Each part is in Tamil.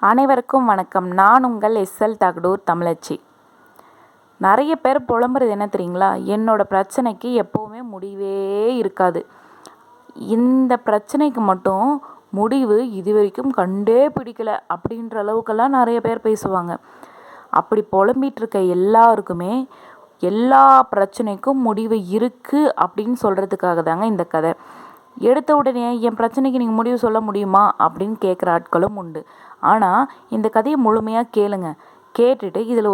அனைவருக்கும் வணக்கம். நான் உங்கள் எஸ்எல் தகடூர் தமிழச்சி. நிறைய பேர் புலம்புறது என்ன தெரியுங்களா? என்னோட பிரச்சனைக்கு எப்போவுமே முடிவே இருக்காது. இந்த பிரச்சனைக்கு மட்டும் முடிவு இது வரைக்கும் கண்டே பிடிக்கல அப்படின்ற அளவுக்கெல்லாம் நிறைய பேர் பேசுவாங்க. அப்படி புலம்பிகிட்டு இருக்க எல்லாருக்குமே எல்லா பிரச்சனைக்கும் முடிவு இருக்குது அப்படின்னு சொல்கிறதுக்காக தாங்க இந்த கதை. எடுத்த உடனே என் பிரச்சனைக்கு நீங்கள் முடிவு சொல்ல முடியுமா அப்படின்னு கேட்குற ஆட்களும் உண்டு. ஆனால் இந்த கதையை முழுமையாக கேளுங்க. கேட்டுட்டு இதில்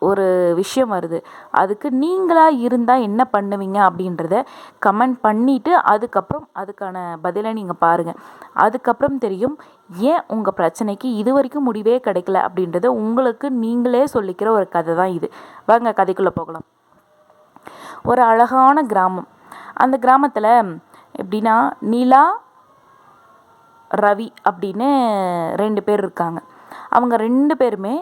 ஒரு விஷயம் வருது. அதுக்கு நீங்களாக இருந்தால் என்ன பண்ணுவீங்க அப்படின்றத கமெண்ட் பண்ணிவிட்டு அதுக்கான பதிலை நீங்கள் பாருங்கள். அதுக்கப்புறம் தெரியும் ஏன் உங்கள் பிரச்சனைக்கு இது வரைக்கும் முடிவே கிடைக்கல அப்படின்றத உங்களுக்கு நீங்களே சொல்லிக்கிற ஒரு கதை தான் இது. வாங்க கதைக்குள்ளே போகலாம். ஒரு அழகான கிராமம். அந்த கிராமத்தில் எப்படின்னா நிலா, ரவி அப்படின்னு 2 பேர் இருக்காங்க. அவங்க 2 பேருமே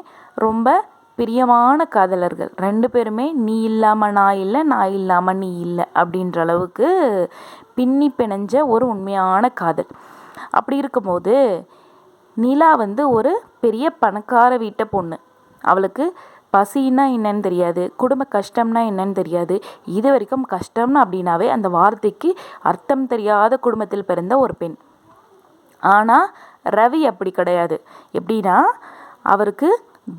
ரொம்ப பிரியமான காதலர்கள். 2 பேருமே நீ இல்லாமல் நான் இல்லை, நான் இல்லாமல் நீ இல்லை அப்படின்ற அளவுக்கு பின்னி பிணைஞ்ச ஒரு உண்மையான காதல். அப்படி இருக்கும்போது நிலா ஒரு பெரிய பணக்கார வீட்டை பொண்ணு. அவளுக்கு பசின்னா என்னன்னு தெரியாது, குடும்ப கஷ்டம்னா என்னன்னு தெரியாது. இது வரைக்கும் கஷ்டம்னு அப்படின்னாவே அந்த வார்த்தைக்கு அர்த்தம் தெரியாத குடும்பத்தில் பிறந்த ஒரு பெண். ஆனால் ரவி அப்படி கிடையாது. எப்படின்னா அவருக்கு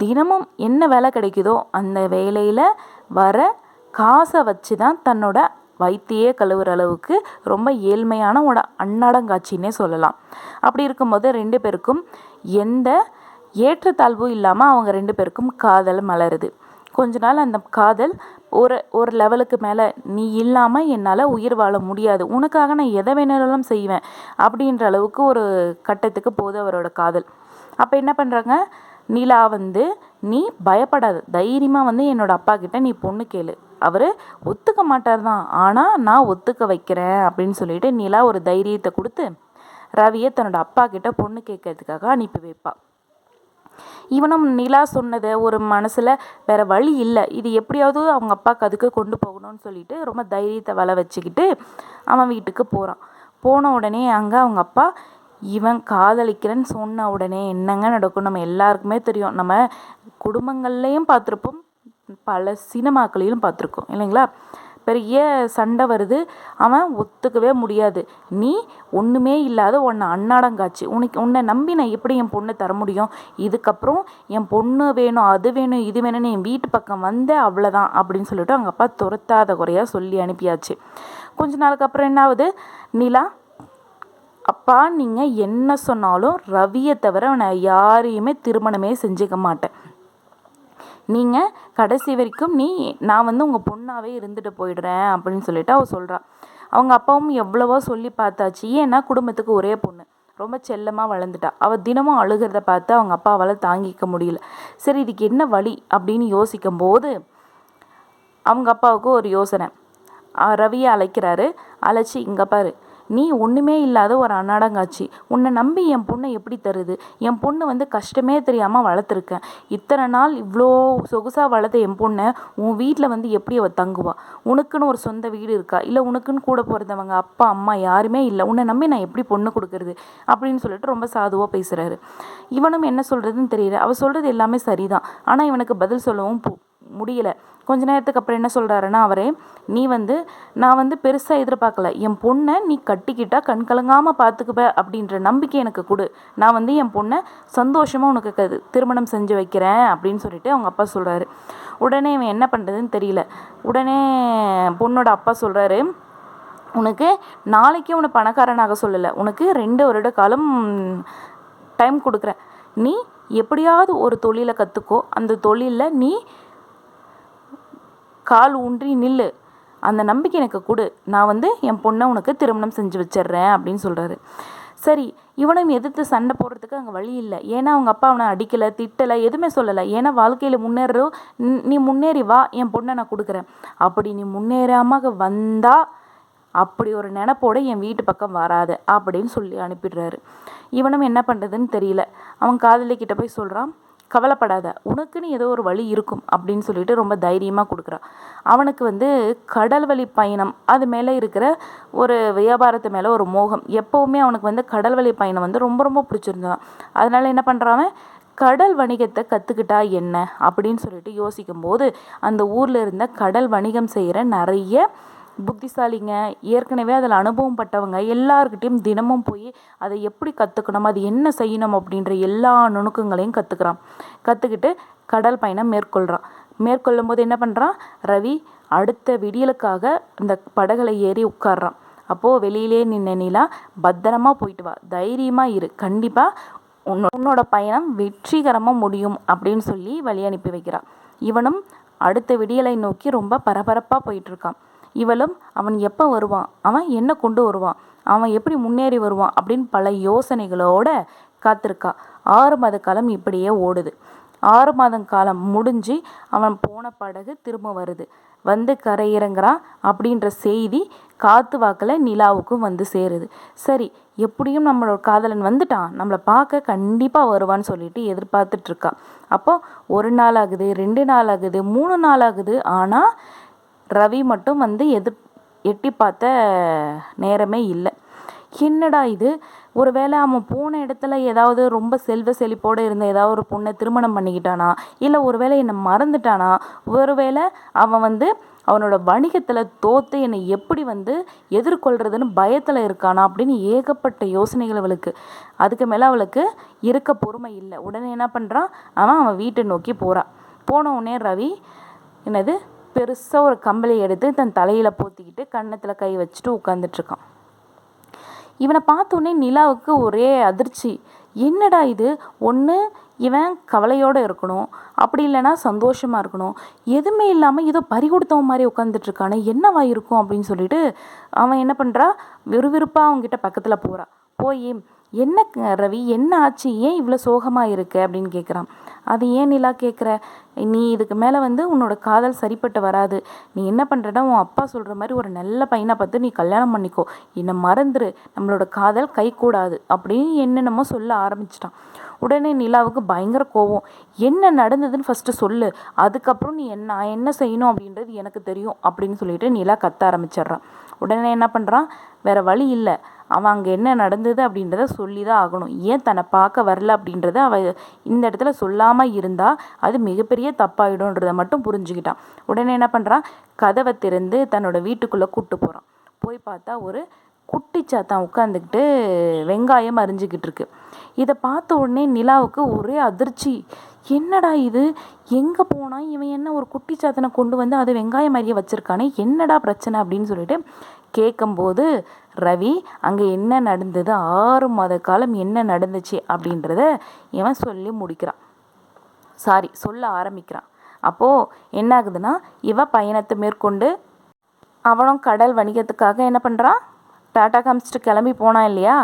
தினமும் என்ன வேலை கிடைக்குதோ அந்த வேலையில் வர காசை வச்சு தான் தன்னோட வயிற்றையே கழுவுற அளவுக்கு ரொம்ப ஏழ்மையான ஒரு அன்னடங்காட்சின்னே சொல்லலாம். அப்படி இருக்கும்போது 2 பேருக்கும் எந்த ஏற்றத்தாழ்வும் இல்லாமல் அவங்க 2 பேருக்கும் காதல் மலருது. கொஞ்ச நாள் அந்த காதல் ஒரு லெவலுக்கு மேலே நீ இல்லாமல் என்னால் உயிர் வாழ முடியாது, உனக்காக நான் எதை வேணாலும் செய்வேன் அப்படின்ற அளவுக்கு ஒரு கட்டத்துக்கு போகுது அவரோட காதல். அப்போ என்ன பண்ணுறாங்க, நிலா நீ பயப்படாத, தைரியமாக என்னோட அப்பா கிட்ட நீ பொண்ணு கேளு, அவர் ஒத்துக்க மாட்டார் தான், ஆனால் நான் ஒத்துக்க வைக்கிறேன் அப்படின்னு சொல்லிட்டு நிலா ஒரு தைரியத்தை கொடுத்து ரவியை தன்னோட அப்பா கிட்ட பொண்ணு கேட்கறதுக்காக அனுப்பி வைப்பா. இவனும் நிலா சொன்னதை ஒரு மனசில் வேறு வழி இல்லை, இது எப்படியாவது அவங்க அப்பாவுக்கு அதுக்கு கொண்டு போகணும்னு சொல்லிட்டு ரொம்ப தைரியத்தை வள வச்சுக்கிட்டு அவன் வீட்டுக்கு போகிறான். போன உடனே அங்கே அவங்க அப்பா இவன் காதலிக்கிறேன்னு சொன்ன உடனே என்னங்க நடக்கும் நம்ம எல்லாருக்குமே தெரியும். நம்ம குடும்பங்கள்லேயும் பார்த்துருப்போம், பல சினிமாக்களையும் பார்த்துருக்கோம் இல்லைங்களா? பெரிய சண்டை வருது, அவன் ஒத்துக்கவே முடியாது. நீ ஒன்றுமே இல்லாத உன்னை அன்னாடங்காச்சு, உன்னை நம்பி நான் எப்படி என் பொண்ணை தர முடியும், இதுக்கப்புறம் என் பொண்ணு வேணும், அது வேணும், இது வேணும்னு என் வீட்டு பக்கம் அவ்வளோதான் அப்படின்னு சொல்லிட்டு அவங்க அப்பா துரத்தாத குறையாக சொல்லி அனுப்பியாச்சு. கொஞ்ச நாளுக்கு அப்புறம் என்ன ஆகுது, நிலா அப்பா நீங்கள் என்ன சொன்னாலும் ரவியை தவிர நான் யாரையுமே திருமணமே செஞ்சுக்க மாட்டேன், நீங்கள் கடைசி வரைக்கும் நான் உங்கள் பொண்ணாகவே இருந்துட்டு போயிடுறேன் அப்படின்னு சொல்லிட்டு அவள் சொல்கிறான். அவங்க அப்பாவும் எவ்வளவோ சொல்லி பார்த்தாச்சு. ஏன்னா குடும்பத்துக்கு ஒரே பொண்ணு, ரொம்ப செல்லமாக வளர்ந்துட்டா. அவள் தினமும் அழுகிறத பார்த்து அவங்க அப்பாவால் தாங்கிக்க முடியல. சரி இதுக்கு என்ன வழி அப்படின்னு யோசிக்கும் போது அவங்க அப்பாவுக்கு ஒரு யோசனை. ரவியை அழைக்கிறாரு. அழைச்சி இங்கே பாரு, நீ ஒன்றுமே இல்லாத ஒரு அன்னாடங்காட்சி, உன்னை நம்பி என் பொண்ணை எப்படி தருது, என் பொண்ணு கஷ்டமே தெரியாமல் வளர்த்துருக்கேன், இத்தனை நாள் இவ்வளோ சொகுசாக வளர்த்த என் பொண்ணை உன் வீட்டில் எப்படி அவள் தங்குவா, உனக்குன்னு ஒரு சொந்த வீடு இருக்கா, இல்லை உனக்குன்னு கூட பிறந்தவங்க அப்பா அம்மா யாருமே இல்லை, உன்னை நம்பி நான் எப்படி பொண்ணு கொடுக்கறது அப்படின்னு சொல்லிட்டு ரொம்ப சாதுவாக பேசுகிறாரு. இவனும் என்ன சொல்கிறதுன்னு தெரியல. அவள் சொல்கிறது எல்லாமே சரிதான், ஆனால் இவனுக்கு பதில் சொல்லவும் முடியல. கொஞ்ச நேரத்துக்கு அப்புறம் என்ன சொல்கிறாருன்னா அவரே, நீ நான் பெருசாக எதிர்பார்க்கல, என் பொண்ணை நீ கட்டிக்கிட்டா கண் கலங்காமல் பார்த்துக்குப்ப அப்படின்ற நம்பிக்கை எனக்கு கொடு, நான் என் பொண்ணை சந்தோஷமாக உனக்கு திருமணம் செஞ்சு வைக்கிறேன் அப்படின்னு சொல்லிட்டு அவங்க அப்பா சொல்கிறாரு. உடனே இவன் என்ன பண்ணுறதுன்னு தெரியல. உடனே பொண்ணோட அப்பா சொல்கிறாரு, உனக்கு நாளைக்கே உன்னை பணக்காரனாக சொல்லலை, உனக்கு 2 வருட காலம் டைம் கொடுக்குறேன், நீ எப்படியாவது ஒரு தொழிலை கற்றுக்கோ, அந்த தொழிலில் நீ கால் ஊன்றி நில்லு, அந்த நம்பிக்கை எனக்கு கொடு, நான் என் பொண்ணை உனக்கு திருமணம் செஞ்சு வச்சிட்றேன் அப்படின்னு சொல்கிறாரு. சரி, இவனும் எதிர்த்து சண்டை போடுறதுக்கு அங்கே வழி இல்லை. ஏன்னா அவங்க அப்பா அவனை அடிக்கலை, திட்டலை, எதுவுமே சொல்லலை. ஏன்னா வாழ்க்கையில் நீ முன்னேறி வா, என் பொண்ணை நான் கொடுக்குறேன், அப்படி நீ முன்னேறாமல் வந்தால் அப்படி ஒரு நினப்போடு என் வீட்டு பக்கம் வராது அப்படின்னு சொல்லி அனுப்பிடுறாரு. இவனும் என்ன பண்ணுறதுன்னு தெரியல. அவன் காதலிக்கிட்ட போய் சொல்கிறான், கவலைப்படாத, உனக்குன்னு ஏதோ ஒரு வழி இருக்கும் அப்படின்னு சொல்லிட்டு ரொம்ப தைரியமாக கொடுக்குறான். அவனுக்கு கடல் வழி பயணம் அது மேலே இருக்கிற ஒரு வியாபாரத்து மேலே ஒரு மோகம். எப்போவுமே அவனுக்கு கடல் வழி பயணம் ரொம்ப ரொம்ப பிடிச்சிருந்தான். அதனால என்ன பண்ணுறான், கடல் வணிகத்தை கற்றுக்கிட்டா என்ன அப்படின்னு சொல்லிட்டு யோசிக்கும்போது அந்த ஊரில் இருந்த கடல் வணிகம் செய்கிற நிறைய புத்திசாலிங்க, ஏற்கனவே அதில் அனுபவம் பட்டவங்க எல்லாருக்கிட்டையும் தினமும் போய் அதை எப்படி கற்றுக்கணும், அது என்ன செய்யணும் அப்படின்ற எல்லா நுணுக்கங்களையும் கற்றுக்கிட்டு கடல் பயணம் மேற்கொள்ளும் போது என்ன பண்ணுறான் ரவி, அடுத்த விடியலுக்காக இந்த படகுல ஏறி உட்கார்றான். அப்போது வெளியிலே நின்ன நிலா, பத்திரமா போயிட்டு வா, தைரியமாக இரு, கண்டிப்பாக உன்னோட பயணம் வெற்றிகரமாக முடியும் அப்படின்னு சொல்லி வழி அனுப்பி வைக்கிறான். இவனும் அடுத்த விடியலை நோக்கி ரொம்ப பரபரப்பாக போயிட்டுருக்கான். இவளும் அவன் எப்போ வருவான், அவன் என்ன கொண்டு வருவான், அவன் எப்படி முன்னேறி வருவான் அப்படின்னு பல யோசனைகளோடு காத்திருக்கா. 6 மாத காலம் இப்படியே ஓடுது. 6 மாதம் காலம் முடிஞ்சு அவன் போன படகு திரும்ப வருது. வந்து கரையிறங்குறான் அப்படின்ற செய்தி காத்து வாக்கில் நிலாவுக்கும் வந்து சேருது. சரி, எப்படியும் நம்மளோட காதலன் வந்துட்டான், நம்மளை பார்க்க கண்டிப்பாக வருவான்னு சொல்லிட்டு எதிர்பார்த்துட்ருக்கா. அப்போ 1 நாள் ஆகுது, 2 நாள் ஆகுது, 3 நாள் ஆகுது. ஆனால் ரவி மட்டும் வந்து எட்டி பார்த்த நேரமே இல்லை. என்னடா இது, ஒருவேளை அவன் போன இடத்துல ஏதாவது ரொம்ப செல்வ செழிப்போடு இருந்த ஏதாவது ஒரு பொண்ணை திருமணம் பண்ணிக்கிட்டானா, இல்லை ஒருவேளை என்னை மறந்துட்டானா, ஒருவேளை அவன் வந்து அவனோட வணிகத்தில் தோற்று என்னை எப்படி வந்து எதிர்கொள்கிறதுன்னு பயத்தில் இருக்கானா அப்படின்னு ஏகப்பட்ட யோசனைகள் அவளுக்கு. அதுக்கு மேலே அவளுக்கு இருக்க பொறுமை இல்லை. உடனே என்ன பண்ணுறான், அவன் வீட்டை நோக்கி போகிறான். போன உடனே ரவி என்னது பெருசாக ஒரு கம்பளி எடுத்து தன் தலையில் போத்திக்கிட்டு கன்னத்தில் கை வச்சுட்டு உட்காந்துட்ருக்கான். இவனை பார்த்தோன்னே நிலாவுக்கு ஒரே அதிர்ச்சி. என்னடா இது, ஒன்று இவன் கவலையோடு இருக்கணும், அப்படி இல்லைன்னா சந்தோஷமாக இருக்கணும், எதுவுமே இல்லாமல் ஏதோ பறி கொடுத்தவன் மாதிரி உட்காந்துட்ருக்கானே, என்னவா இருக்கும் அப்படின்னு சொல்லிட்டு அவன் என்ன பண்ணுறா, விறுவிறுப்பாக அவங்ககிட்ட பக்கத்தில் போகிறா. போய் என்ன ரவி, என்ன ஆச்சு, ஏன் இவ்வளோ சோகமாக இருக்க அப்படின்னு கேட்குறான். அது ஏன் நிலா கேட்குற, நீ இதுக்கு மேலே வந்து உன்னோட காதல் சரிப்பட்டு வராது, நீ என்ன பண்ணுறனா உன் அப்பா சொல்கிற மாதிரி ஒரு நல்ல பையனை பார்த்து நீ கல்யாணம் பண்ணிக்கோ, என்னை மறந்துரு, நம்மளோட காதல் கைகூடாது அப்படின்னு என்னென்னமோ சொல்ல ஆரம்பிச்சிட்டான். உடனே நிலாவுக்கு பயங்கர கோவம். என்ன நடந்ததுன்னு ஃபஸ்ட்டு சொல்லு, அதுக்கப்புறம் நான் என்ன செய்யணும் அப்படின்றது எனக்கு தெரியும் அப்படின்னு சொல்லிட்டு நிலா கத்த ஆரம்பிச்சிட்றான். உடனே என்ன பண்ணுறான், வேறு வழி இல்லை, அவன் அங்கே என்ன நடந்தது அப்படின்றத சொல்லி தான் ஆகணும். ஏன் தன்னை பார்க்க வரல அப்படின்றத அவள் இந்த இடத்துல சொல்லாமல் இருந்தால் அது மிகப்பெரிய தப்பாயிடும்ன்றதை மட்டும் புரிஞ்சுக்கிட்டான். உடனே என்ன பண்ணுறான், கதவை திறந்து தன்னோட வீட்டுக்குள்ளே கூப்பிட்டு போகிறான். போய் பார்த்தா ஒரு குட்டி சாத்தான் உட்காந்துக்கிட்டு வெங்காயம் அரிஞ்சிக்கிட்டு இருக்கு. இதை பார்த்த உடனே நிலாவுக்கு ஒரே அதிர்ச்சி. என்னடா இது, எங்கே போனால் இவன் என்ன ஒரு குட்டி சாத்தனை கொண்டு வந்து அது வெங்காயம் அறிய வச்சுருக்கானே, என்னடா பிரச்சனை அப்படின்னு சொல்லிட்டு கேட்கும்போது ரவி அங்கே என்ன நடந்தது, 6 மாத காலம் என்ன நடந்துச்சு அப்படின்றத இவன் சொல்ல ஆரம்பிக்கிறான். அப்போது என்ன ஆகுதுன்னா, இவன் பயணத்தை மேற்கொண்டு அவனும் கடல் வணிகத்துக்காக என்ன பண்ணுறான், டாட்டா காமிச்சிட்டு கிளம்பி போனான் இல்லையா,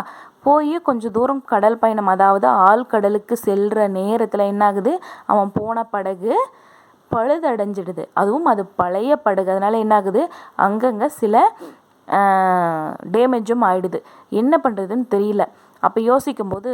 போய் கொஞ்சம் தூரம் கடல் பயணம், அதாவது ஆழ்கடலுக்கு செல்கிற நேரத்தில் என்ன ஆகுது, அவன் போன படகு பழுதடைஞ்சிடுது. அதுவும் அது பழைய படகு, அதனால் என்ன ஆகுது, அங்கங்கே சில டேமேஜும் ஆயிடுது. என்ன பண்ணுறதுன்னு தெரியல. அப்போ யோசிக்கும்போது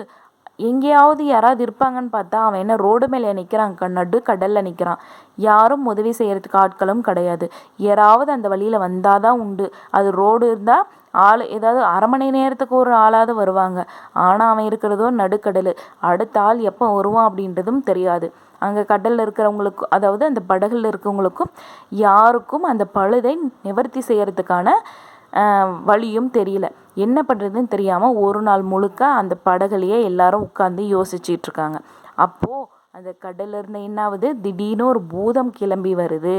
எங்கேயாவது யாராவது இருப்பாங்கன்னு பார்த்தா அவன் என்ன ரோடு மேலே நிற்கிறான், நடு கடலில் நிற்கிறான். யாரும் உதவி செய்கிறதுக்கு ஆட்களும் கிடையாது. யாராவது அந்த வழியில் வந்தால் தான் உண்டு. அது ரோடு இருந்தால் ஆள் ஏதாவது அரை மணி நேரத்துக்கு ஒரு ஆளாவது வருவாங்க. ஆனால் அவன் இருக்கிறதோ நடுக்கடல். அடுத்த ஆள் எப்போ வருவான் அப்படின்றதும் தெரியாது. அங்கே கடலில் இருக்கிறவங்களுக்கும், அதாவது அந்த படகுல இருக்கிறவங்களுக்கும் யாருக்கும் அந்த பழுதை நிவர்த்தி செய்கிறதுக்கான வழியும் தெரியல. என்ன பண்ணுறதுன்னு தெரியாமல் ஒரு நாள் முழுக்க அந்த படகுலையே எல்லாரும் உட்காந்து யோசிச்சிட்ருக்காங்க. அப்போது அந்த கடலில் இருந்த என்னாவது, திடீர்னு ஒரு பூதம் கிளம்பி வருது.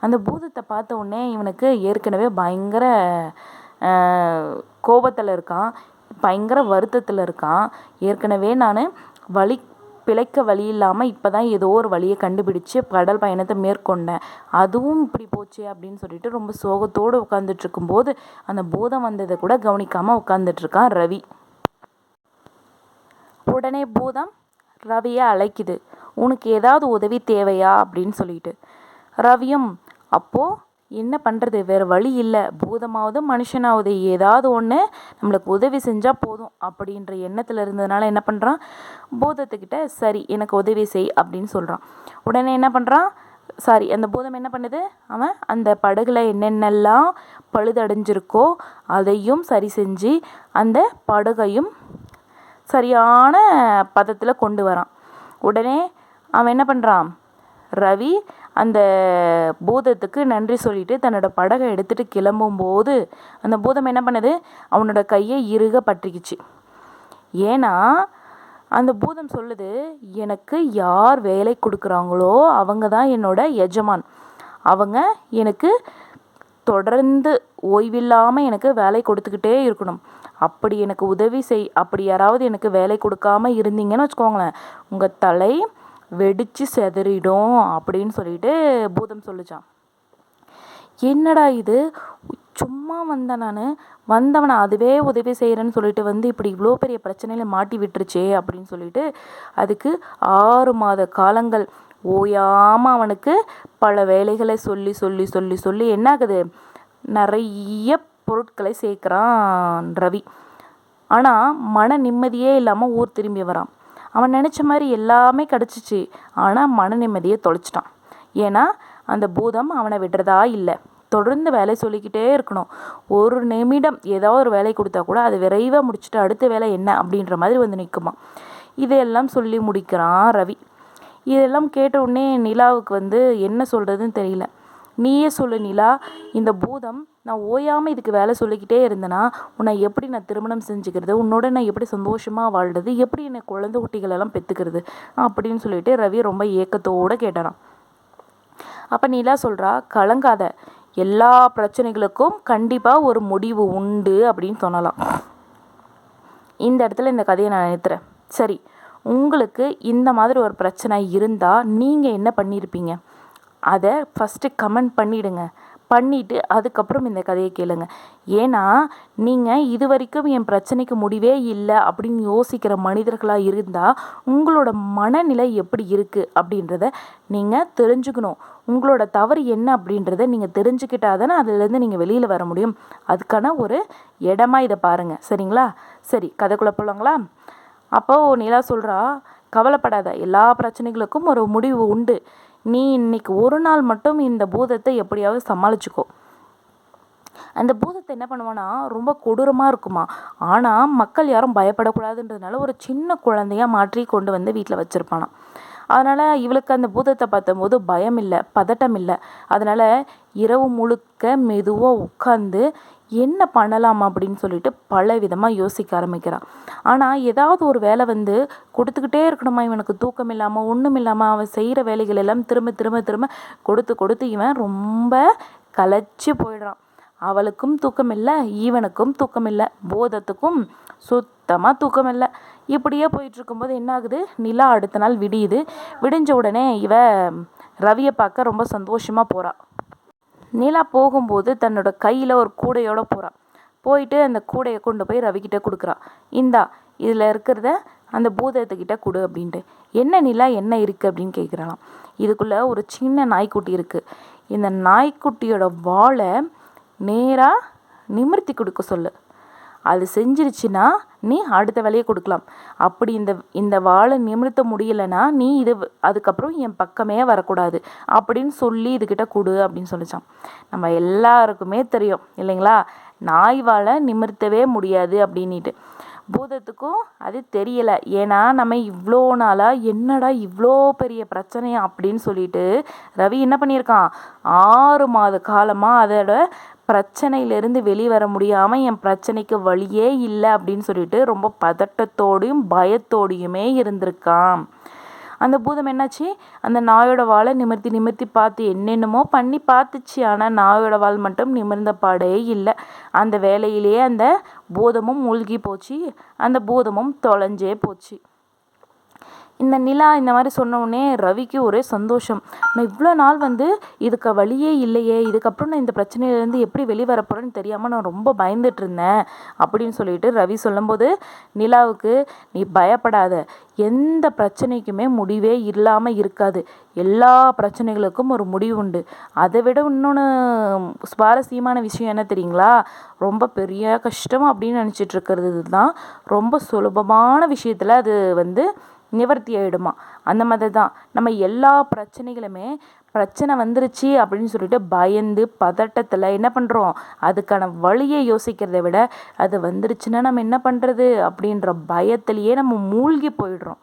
அந்த பூதத்தை பார்த்த உடனே இவனுக்கு ஏற்கனவே பயங்கர கோபத்தில் இருக்கான், பயங்கர வருத்தத்தில் இருக்கான். ஏற்கனவே நான் பிழைக்க வழி இல்லாமல் இப்போ தான் ஏதோ ஒரு வழியை கண்டுபிடிச்சு கடல் பயணத்தை மேற்கொண்டேன், அதுவும் இப்படி போச்சு அப்படின்னு சொல்லிட்டு ரொம்ப சோகத்தோடு உட்காந்துட்ருக்கும்போது அந்த பூதம் வந்ததை கூட கவனிக்காமல் உட்காந்துட்ருக்கான் ரவி. உடனே பூதம் ரவியை அழைக்குது, உனக்கு ஏதாவது உதவி தேவையா அப்படின்னு சொல்லிட்டு. ரவியும் அப்போது என்ன பண்ணுறது, வேறு வழி இல்லை, பூதமாவது மனுஷனாவது ஏதாவது ஒன்று நம்மளுக்கு உதவி செஞ்சால் போதும் அப்படின்ற எண்ணத்தில் இருந்ததுனால என்ன பண்ணுறான், பூதத்துக்கிட்ட சரி எனக்கு உதவி செய் அப்படின்னு சொல்கிறான். உடனே என்ன பண்ணுறான், அந்த பூதம் என்ன பண்ணுது, அவன் அந்த படகுல என்னென்னலாம் பழுதடைஞ்சிருக்கோ அதையும் சரி செஞ்சு அந்த படகையும் சரியான பதத்தில் கொண்டு வரான். உடனே அவன் என்ன பண்ணுறான், ரவி அந்த பூதத்துக்கு நன்றி சொல்லிட்டு தன்னோட படகை எடுத்துகிட்டு கிளம்பும்போது அந்த பூதம் என்ன பண்ணுது, அவனோட கையை இறுக பற்றிக்கிச்சு. ஏன்னா அந்த பூதம் சொல்லுது, எனக்கு யார் வேலை கொடுக்குறாங்களோ அவங்க தான் என்னோட எஜமான், அவங்க எனக்கு தொடர்ந்து ஓய்வில்லாமல் எனக்கு வேலை கொடுத்துக்கிட்டே இருக்கணும். அப்படி எனக்கு உதவி அப்படி யாராவது எனக்கு வேலை கொடுக்காம இருந்தீங்கன்னு வச்சுக்கோங்களேன், உங்கள் தலை வெடித்து செதறிடும் அப்படின்னு சொல்லிட்டு பூதம் சொல்லிச்சான். என்னடா இது, சும்மா வந்தவனை அதுவே உதவி செய்கிறேன்னு சொல்லிட்டு இப்படி இவ்வளோ பெரிய பிரச்சனையில் மாட்டி விட்டுருச்சே அப்படின்னு சொல்லிட்டு அதுக்கு 6 மாத காலங்கள் ஓயாமல் அவனுக்கு பல வேலைகளை சொல்லி சொல்லி சொல்லி சொல்லி என்ன ஆகுது, நிறைய பொருட்களை சேர்க்குறான் ரவி. ஆனால் மன நிம்மதியே இல்லாமல் ஊர் திரும்பி வரான். அவன் நினச்ச மாதிரி எல்லாமே கிடச்சிச்சு, ஆனால் மன நிம்மதியை தொலைச்சிட்டான். ஏன்னா அந்த பூதம் அவனை விடுறதா இல்லை, தொடர்ந்து வேலை சொல்லிக்கிட்டே இருக்கணும். ஒரு நிமிடம் ஏதாவது ஒரு வேலை கொடுத்தா கூட அதை விரைவாக முடிச்சுட்டு அடுத்த வேலை என்ன அப்படின்ற மாதிரி வந்து நிற்குமா. இதையெல்லாம் சொல்லி முடிக்கிறான் ரவி. இதெல்லாம் கேட்ட உடனே நிலாவுக்கு என்ன சொல்கிறதுன்னு தெரியல. நீயே சொல்லு நிலா, இந்த பூதம் நான் ஓயாமல் இதுக்கு வேலை சொல்லிக்கிட்டே இருந்தேன்னா உன்னை எப்படி நான் திருமணம் செஞ்சுக்கிறது, உன்னோட நான் எப்படி சந்தோஷமாக வாழ்றது, எப்படி என்னை குழந்தை குட்டிகளெல்லாம் பெற்றுக்கிறது அப்படின்னு சொல்லிட்டு ரவி ரொம்ப ஏக்கத்தோடு கேட்டாராம். அப்போ நிலா சொல்கிறா, கலங்காத, எல்லா பிரச்சனைகளுக்கும் கண்டிப்பாக ஒரு முடிவு உண்டு அப்படின்னு சொன்னலாம். இந்த இடத்துல இந்த கதையை நான் நிறுத்துறேன். சரி, உங்களுக்கு இந்த மாதிரி ஒரு பிரச்சனை இருந்தால் நீங்கள் என்ன பண்ணியிருப்பீங்க? அதை ஃபஸ்ட்டு கமெண்ட் பண்ணிவிடுங்க. பண்ணிவிட்டு அதுக்கப்புறம் இந்த கதையை கேளுங்க. ஏன்னா நீங்கள் இது வரைக்கும் என் பிரச்சனைக்கு முடிவே இல்லை அப்படின்னு யோசிக்கிற மனிதர்களாக இருந்தால் உங்களோட மனநிலை எப்படி இருக்குது அப்படின்றத நீங்கள் தெரிஞ்சுக்கணும். உங்களோட தவறு என்ன அப்படின்றத நீங்கள் தெரிஞ்சுக்கிட்டால் தானே அதுலேருந்து நீங்கள் வெளியில் வர முடியும். அதுக்கான ஒரு இடமா இதை பாருங்கள், சரிங்களா? சரி, கதைக்குள்ளே போகலாங்களா? அப்போது நிலா சொல்கிறா, கவலைப்படாத, எல்லா பிரச்சனைகளுக்கும் ஒரு முடிவு உண்டு. நீ இன்னைக்கு ஒரு நாள் மட்டும் இந்த பூதத்தை எப்படியாவது சமாளிச்சுக்கோ. அந்த பூதத்தை என்ன பண்ணுவானா, ரொம்ப கொடூரமாக இருக்குமா. ஆனால் மக்கள் யாரும் பயப்படக்கூடாதுன்றதுனால ஒரு சின்ன குழந்தையாக மாற்றி கொண்டு வீட்டில் வச்சுருப்பானா. அதனால் இவளுக்கு அந்த பூதத்தை பார்த்தம்போது பயம் இல்லை, பதட்டம் இல்லை. அதனால் இரவு முழுக்க மெதுவாக உட்காந்து என்ன பண்ணலாம் அப்படின்னு சொல்லிட்டு பல விதமாக யோசிக்க ஆரம்பிக்கிறான். ஆனால் ஏதாவது ஒரு வேலை கொடுத்துக்கிட்டே இருக்கணுமா, இவனுக்கு தூக்கம் இல்லாமல் ஒன்றும் இல்லாமல் அவன் செய்கிற வேலைகள் எல்லாம் திரும்ப திரும்ப திரும்ப கொடுத்து கொடுத்து இவன் ரொம்ப களைச்சி போயிடுறான். அவளுக்கும் தூக்கம் இல்லை, ஈவனுக்கும் தூக்கம் இல்லை, போதத்துக்கும் சுத்தமாக தூக்கம் இல்லை. இப்படியே போயிட்டு இருக்கும்போது என்ன ஆகுது, நிலா அடுத்த நாள் விடியுது. விடிஞ்ச உடனே இவ ரவியை பார்க்க ரொம்ப சந்தோஷமாக போகிறாள். நிலா போகும்போது தன்னோட கையில் ஒரு கூடையோடு போகிறாள். போயிட்டு அந்த கூடையை கொண்டு போய் ரவிக்கிட்ட கொடுக்குறா. இந்தா, இதில் இருக்கிறத அந்த பூதத்துக்கிட்ட கொடு அப்படின்ட்டு. என்ன நிலா, என்ன இருக்குது அப்படின்னு கேட்குறாளாம். இதுக்குள்ளே ஒரு சின்ன நாய்க்குட்டி இருக்குது. இந்த நாய்க்குட்டியோட வாலை நேராக நிமிர்த்தி கொடுக்க சொல்லு. அது செஞ்சிருச்சுன்னா நீ அடுத்த வேலையை கொடுக்கலாம். அப்படி இந்த வாழை நிமிர்த்த முடியலைன்னா நீ அதுக்கப்புறம் என் பக்கமே வரக்கூடாது அப்படின்னு சொல்லி இதுக்கிட்ட கொடு அப்படின்னு சொல்லிச்சான். நம்ம எல்லாருக்குமே தெரியும் இல்லைங்களா, நாய் வாழை நிமிர்த்தவே முடியாது அப்படின்ட்டு. பூதத்துக்கும் அது தெரியலை. ஏன்னா நம்ம இவ்வளோ நாளாக என்னடா இவ்வளோ பெரிய பிரச்சனையா அப்படின்னு சொல்லிட்டு ரவி என்ன பண்ணியிருக்கான், 6 மாத காலமாக அதோட பிரச்சனையிலேருந்து வெளிவர முடியாமல் என் பிரச்சனைக்கு வழியே இல்லை அப்படின்னு சொல்லிட்டு ரொம்ப பதட்டத்தோடையும் பயத்தோடையுமே இருந்திருக்கான். அந்த பூதம் என்னாச்சு, அந்த நாயோட வாழை நிமிர்த்தி நிமிர்த்தி பார்த்து என்னென்னமோ பண்ணி பார்த்துச்சு. ஆனால் நாயோட வால் மட்டும் நிமிர்ந்த பாடே இல்லை. அந்த வேலையிலேயே அந்த பூதமும் மூழ்கி போச்சு, அந்த பூதமும் தொலைஞ்சே போச்சு. இந்த நிலா இந்த மாதிரி சொன்ன உடனே ரவிக்கு ஒரே சந்தோஷம். நான் இவ்வளோ நாள் இதுக்கு வழியே இல்லையே, இதுக்கப்புறம் நான் இந்த பிரச்சனையிலேருந்து எப்படி வெளிவர போகிறேன்னு தெரியாமல் நான் ரொம்ப பயந்துட்டு இருந்தேன் அப்படின்னு சொல்லிட்டு ரவி சொல்லும்போது நிலாவுக்கு, நீ பயப்படாத, எந்த பிரச்சனைக்குமே முடிவே இல்லாமல் இருக்காது, எல்லா பிரச்சனைகளுக்கும் ஒரு முடிவு உண்டு. அதை விட இன்னொன்று சுவாரஸ்யமான விஷயம் என்ன தெரியுங்களா, ரொம்ப பெரிய கஷ்டம் அப்படின்னு நினச்சிட்டு இருக்கிறது தான் ரொம்ப சுலபமான விஷயத்தில் அது நிவர்த்தி ஆகிடுமா. அந்த மாதிரி தான் நம்ம எல்லா பிரச்சனைகளுமே பிரச்சனை வந்துருச்சு அப்படின்னு சொல்லிட்டு பயந்து பதட்டத்தில் என்ன பண்ணுறோம், அதுக்கான வழியை யோசிக்கிறத விட அது வந்துருச்சுன்னா நம்ம என்ன பண்ணுறது அப்படின்ற பயத்திலேயே நம்ம மூழ்கி போயிடுறோம்.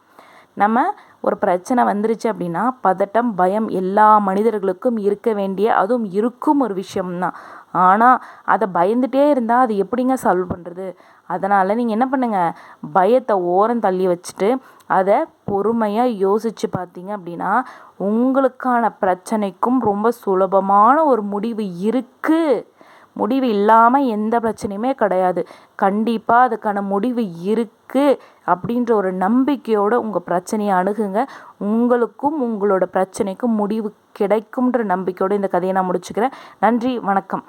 நம்ம ஒரு பிரச்சனை வந்துருச்சு அப்படின்னா பதட்டம், பயம் எல்லா மனிதர்களுக்கும் இருக்க வேண்டிய, அதுவும் இருக்கும் ஒரு விஷயம்தான். ஆனால் அதை பயந்துகிட்டே இருந்தால் அது எப்படிங்க சால்வ் பண்ணுறது? அதனால் நீங்கள் என்ன பண்ணுங்கள், பயத்தை ஓரம் தள்ளி வச்சுட்டு அதை பொறுமையாக யோசித்து பார்த்தீங்க அப்படின்னா உங்களுக்கான பிரச்சனைக்கும் ரொம்ப சுலபமான ஒரு முடிவு இருக்குது. முடிவு இல்லாமல் எந்த பிரச்சனையுமே கிடையாது. கண்டிப்பாக அதுக்கான முடிவு இருக்குது அப்படின்ற ஒரு நம்பிக்கையோடு உங்கள் பிரச்சனையை அணுகுங்க. உங்களுக்கும் உங்களோட பிரச்சனைக்கும் முடிவு கிடைக்கும்ன்ற நம்பிக்கையோடு இந்த கதையை நான் முடிச்சுக்கிறேன். நன்றி, வணக்கம்.